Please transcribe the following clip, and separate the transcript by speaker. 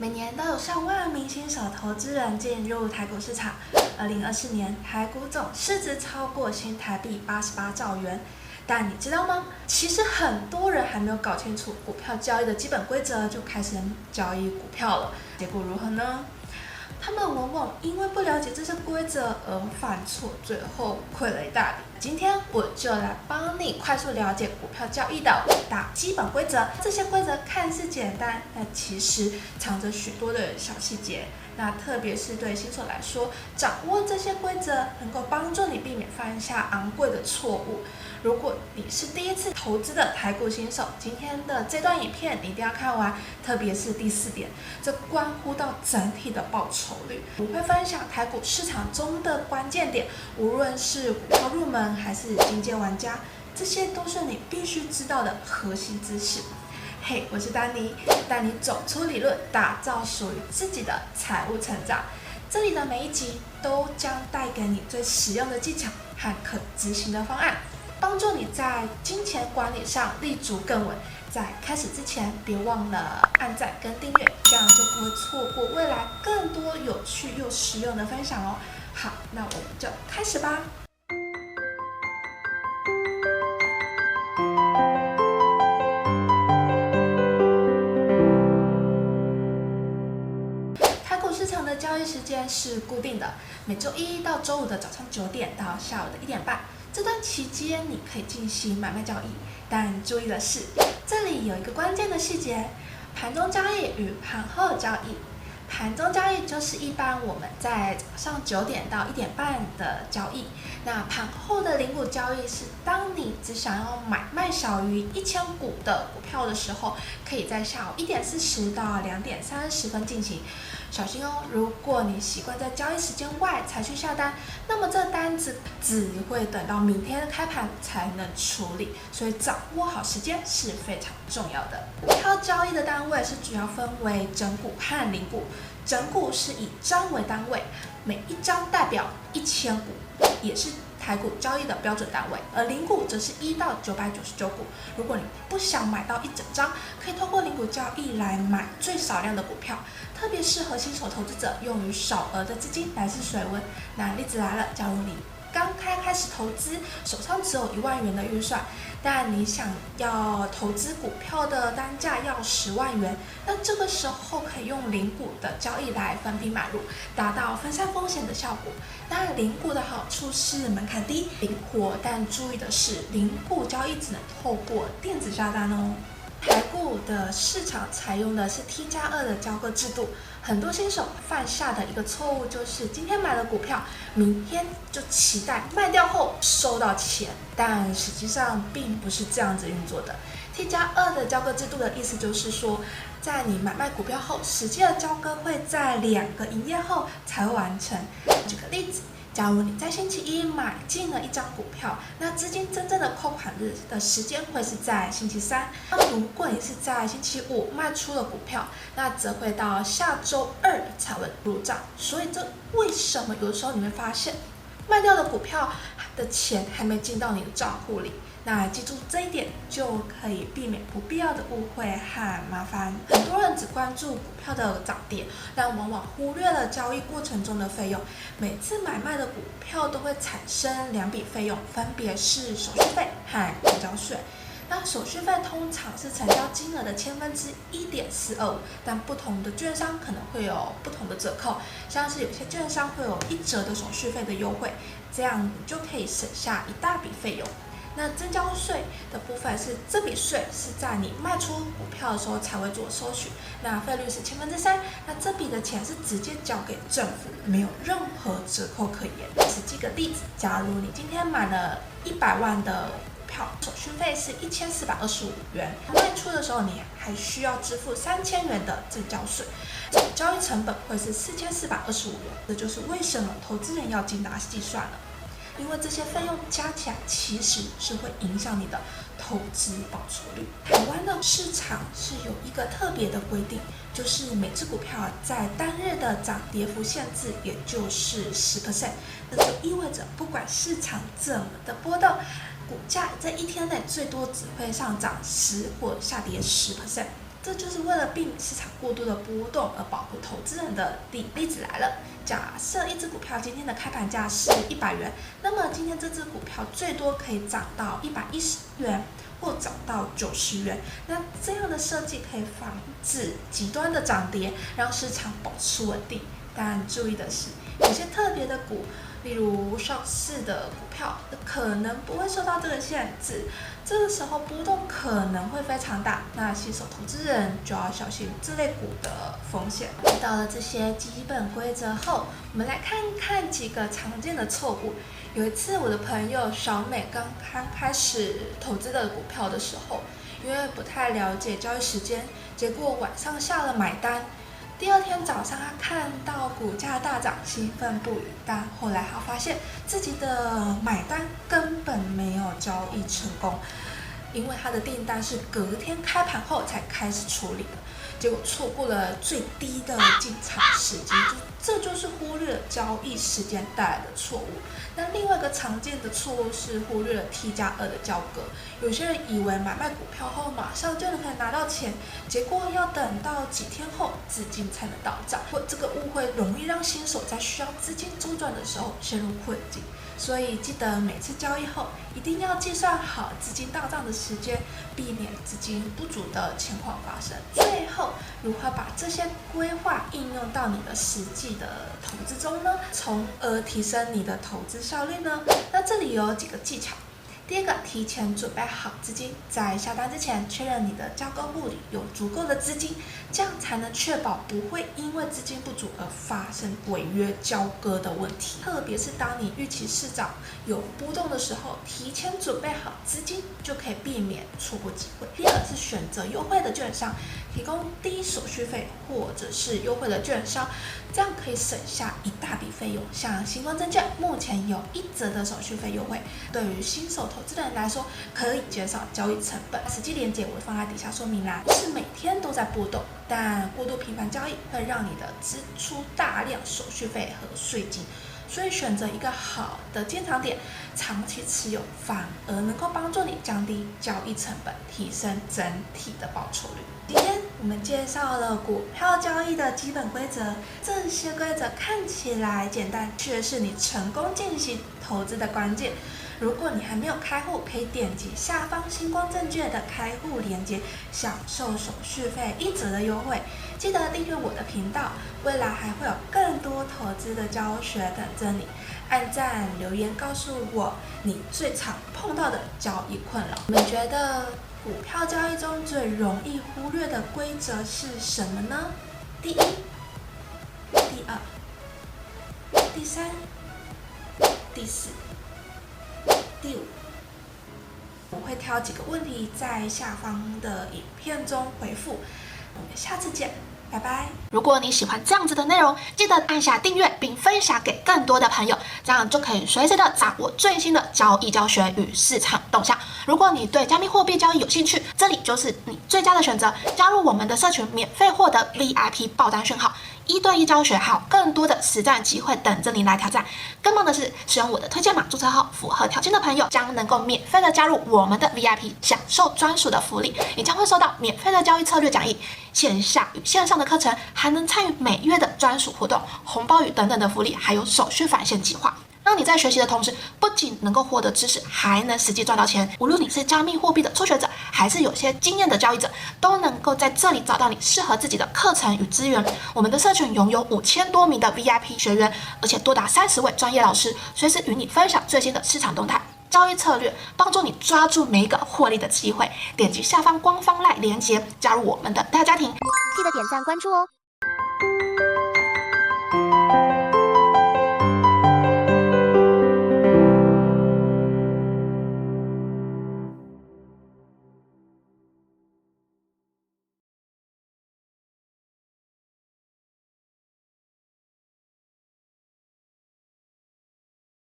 Speaker 1: 每年都有上万名新手投资人进入台股市场。2024年台股总市值超过新台币88兆元。但你知道吗？其实很多人还没有搞清楚股票交易的基本规则，就开始交易股票了。结果如何呢？他们往往因为不了解这些规则而犯错，最后亏了一大笔。今天我就来帮你快速了解股票交易的5大基本规则。这些规则看似简单，但其实藏着许多的小细节。那特别是对新手来说，掌握这些规则能够帮助你避免犯下昂贵的错误。如果你是第一次投资的台股新手，今天的这段影片你一定要看完，特别是第4点，这关乎到整体的报酬率。我会分享台股市场中的关键点，无论是股票入门还是进阶玩家，这些都是你必须知道的核心知识。嘿，我是丹尼，带你走出理论，打造属于自己的财务成长。这里的每一集都将带给你最实用的技巧和可执行的方案，帮助你在金钱管理上立足更稳。在开始之前，别忘了按赞跟订阅，这样就不会错过未来更多有趣又实用的分享哦。好，那我们就开始吧。台股市场的交易时间是固定的，每周1到周5的早上9点到下午的1点半。这段期间你可以进行买卖交易，但注意的是，这里有一个关键的细节：盘中交易与盘后交易。盘中交易就是一般我们在早上9点到1点半的交易，那盘后的零股交易是当你只想要买卖小于1000股的股票的时候，可以在下午1点40到2点30分进行。小心哦，如果你习惯在交易时间外才去下单，那么这单子只会等到明天开盘才能处理，所以掌握好时间是非常重要的。股票交易的单位是主要分为整股和零股，整股是以张为单位，每一张代表1000股，也是台股交易的标准单位，而零股则是1到999股。如果你不想买到一整张，可以透过零股交易来买最少量的股票，特别适合新手投资者用于少额的资金来试水温。那例子来了，假如你刚开始投资，手上只有1万元的预算，但你想要投资股票的单价要10万元，那这个时候可以用零股的交易来分批买入，达到分散风险的效果。那零股的好处是门槛低、灵活，但注意的是，零股交易只能透过电子下单哦。台股的市场采用的是 T+2 的交割制度，很多新手犯下的一个错误就是今天买了股票，明天就期待卖掉后收到钱，但实际上并不是这样子运作的。T+2 的交割制度的意思就是说，在你买卖股票后，实际的交割会在2个营业后才会完成。举个例子，假如你在星期1买进了一张股票，那资金真正的扣款日的时间会是在星期3。那如果你是在星期5卖出了股票，那则会到下周2才会入账。所以这为什么有的时候你会发现卖掉的股票的钱还没进到你的账户里？那记住这一点，就可以避免不必要的误会和麻烦。很多人只关注股票的涨跌，但往往忽略了交易过程中的费用。每次买卖的股票都会产生2笔费用，分别是手续费和成交税。那手续费通常是成交金额的1/1000.425，但不同的券商可能会有不同的折扣，像是有些券商会有1折的手续费的优惠，这样你就可以省下一大笔费用。那增交税的部分是这笔税是在你卖出股票的时候才会做收取，那费率是3%，那这笔的钱是直接交给政府，没有任何折扣可言。只举个例子，假如你今天买了100万的股票，手续费是1425元，卖出的时候你还需要支付3000元的增交税，总交易成本会是4425元。这就是为什么投资人要精打细算了。因为这些费用加起来其实是会影响你的投资报酬率。台湾的市场是有一个特别的规定，就是每只股票在单日的涨跌幅限制，也就是10%。这就意味着不管市场怎么的波动，股价在一天内最多只会上涨10%或下跌10%。这就是为了避免市场过度的波动而保护投资人的例子来了。假设一只股票今天的开盘价是100元，那么今天这只股票最多可以涨到110元或涨到90元。那这样的设计可以防止极端的涨跌，让市场保持稳定。但注意的是，有些特别的股，例如上市的股票，可能不会受到这个限制。这个时候波动可能会非常大，那新手投资人就要小心这类股的风险。知道了这些基本规则后，我们来看看几个常见的错误。有一次，我的朋友小美刚开始投资的股票的时候，因为不太了解交易时间，结果晚上下了买单。第二天早上，他看到股价大涨，兴奋不已。但后来他发现自己的买单根本没有交易成功，因为他的订单是隔天开盘后才开始处理的，结果错过了最低的进场时机。这就是忽略了交易时间带来的错误。那另外一个常见的错误是忽略了 T+2的交割。有些人以为买卖股票后马上就能可以拿到钱，结果要等到几天后资金才能到账。这个误会容易让新手在需要资金周转的时候陷入困境。所以记得每次交易后一定要计算好资金到账的时间，避免资金不足的情况发生。最后，如何把这些规划应用到你的实际的投资中呢？从而提升你的投资效率呢？那这里有几个技巧。第一个，提前准备好资金，在下单之前确认你的交割户里有足够的资金，这样才能确保不会因为资金不足而发生违约交割的问题。特别是当你预期市场有波动的时候，提前准备好资金就可以避免错过机会。第二是选择优惠的券商，提供低手续费或者是优惠的券商，这样可以省下一大笔费用。像星光证券目前有1折的手续费优惠，对于新手投资人来说可以减少交易成本。实际连结我会放在底下说明栏。是每天都在波动，但过度频繁交易会让你的支出大量手续费和税金。所以选择一个好的进场点，长期持有反而能够帮助你降低交易成本，提升整体的报酬率。今天我们介绍了股票交易的基本规则，这些规则看起来简单，却是你成功进行投资的关键。如果你还没有开户，可以点击下方星光证券的开户链接，享受手续费1折的优惠。记得订阅我的频道，未来还会有更多投资的教学等着你。按赞留言告诉我你最常碰到的交易困扰。你们觉得股票交易中最容易忽略的规则是什么呢？第一、第二、第三、第四、第五，我会挑几个问题在下方的影片中回复。我们下次见，拜拜。
Speaker 2: 如果你喜欢这样子的内容，记得按下订阅并分享给更多的朋友，这样就可以随时的掌握最新的交易教学与市场动向。如果你对加密货币交易有兴趣，这里就是你最佳的选择。加入我们的社群，免费获得 VIP 爆单讯号，1对1教学，还有更多的实战机会等着你来挑战。更棒的是，使用我的推荐码注册后，符合条件的朋友将能够免费的加入我们的 VIP， 享受专属的福利。你将会收到免费的交易策略讲义、线下与线上的课程，还能参与每月的专属活动、红包雨等等的福利，还有手续返现计划。让你在学习的同时，不仅能够获得知识，还能实际赚到钱。无论你是加密货币的初学者，还是有些经验的交易者，都能够在这里找到你适合自己的课程与资源。我们的社群拥有5000多名的 VIP 学员，而且多达30位专业老师，随时与你分享最新的市场动态、交易策略，帮助你抓住每一个获利的机会。点击下方官方 LINE 连结，加入我们的大家庭。
Speaker 3: 记得点赞关注哦。